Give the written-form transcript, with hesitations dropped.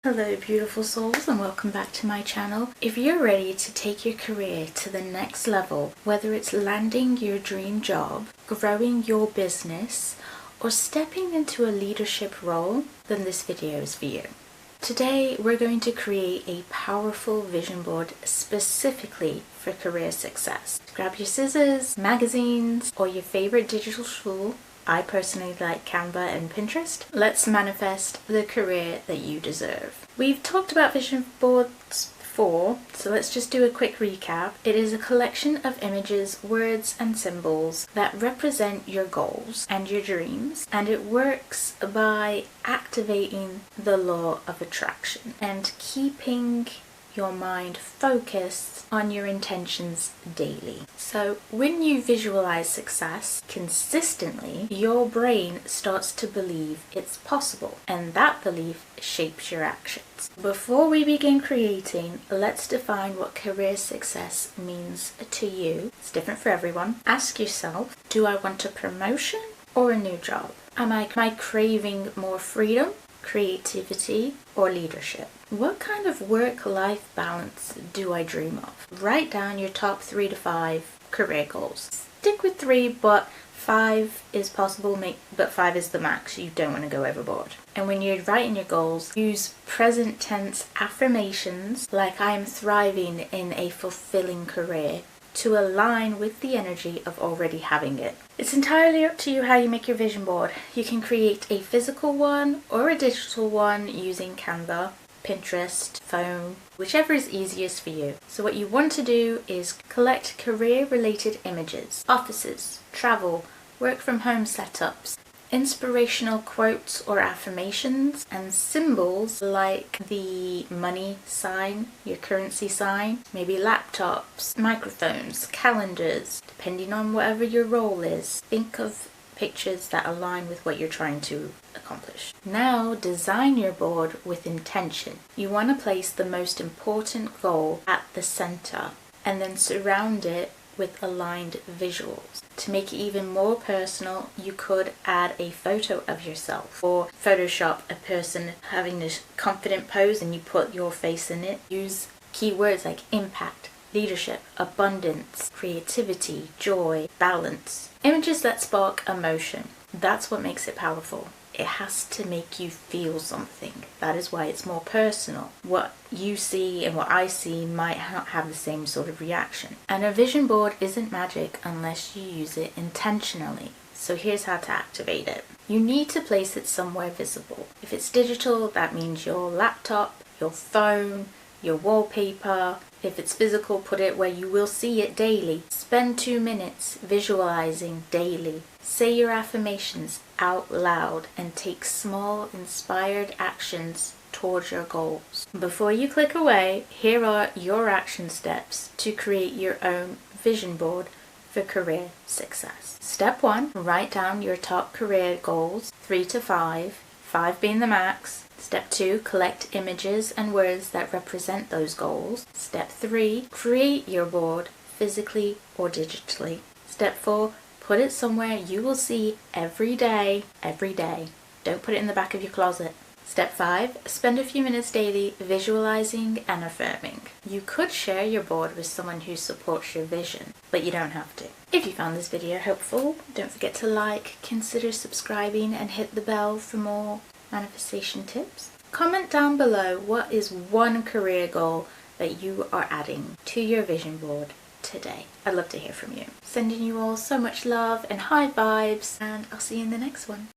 Hello beautiful souls, and welcome back to my channel. If you're ready to take your career to the next level, whether it's landing your dream job, growing your business, or stepping into a leadership role, then this video is for you. Today we're going to create a powerful vision board specifically for career success. Grab your scissors, magazines, or your favorite digital tool. I personally like Canva and Pinterest. Let's manifest the career that you deserve. We've talked about vision boards before, so let's just do a quick recap. It is a collection of images, words, and symbols that represent your goals and your dreams, and it works by activating the law of attraction and keeping your mind focused on your intentions daily. So when you visualize success consistently, your brain starts to believe it's possible, and that belief shapes your actions. Before we begin creating, let's define what career success means to you. It's different for everyone. Ask yourself, do I want a promotion or a new job? Am I craving more freedom, creativity, or leadership? What kind of work-life balance do I dream of? Write down your top 3 to 5 career goals. Stick with 3, but 5 is possible, but 5 is the max. You don't want to go overboard. And when you're writing your goals, use present tense affirmations like I am thriving in a fulfilling career to align with the energy of already having it. It's entirely up to you how you make your vision board. You can create a physical one or a digital one using Canva, Pinterest, phone, whichever is easiest for you. So what you want to do is collect career-related images, offices, travel, work from home setups, inspirational quotes or affirmations, and symbols like the money sign, your currency sign, maybe laptops, microphones, calendars, depending on whatever your role is. Think of pictures that align with what you're trying to accomplish. Now design your board with intention. You want to place the most important goal at the center and then surround it with aligned visuals. To make it even more personal, you could add a photo of yourself or Photoshop a person having this confident pose and you put your face in it. Use keywords like impact, leadership, abundance, creativity, joy, balance. Images that spark emotion. That's what makes it powerful. It has to make you feel something. That is why it's more personal. What you see and what I see might not have the same sort of reaction. And a vision board isn't magic unless you use it intentionally. So here's how to activate it. You need to place it somewhere visible. If it's digital, that means your laptop, your phone, your wallpaper. If it's physical, put it where you will see it daily. Spend 2 minutes visualizing daily. Say your affirmations out loud and take small, inspired actions towards your goals. Before you click away, here are your action steps to create your own vision board for career success. Step 1, write down your top career goals, 3 to 5, 5 being the max. Step 2, collect images and words that represent those goals. Step 3, create your board physically or digitally. Step 4, put it somewhere you will see every day. Don't put it in the back of your closet. Step 5, spend a few minutes daily visualizing and affirming. You could share your board with someone who supports your vision, but you don't have to. If you found this video helpful, don't forget to like, consider subscribing, and hit the bell for more manifestation tips. Comment down below what is one career goal that you are adding to your vision board today. I'd love to hear from you. Sending you all so much love and high vibes, and I'll see you in the next one.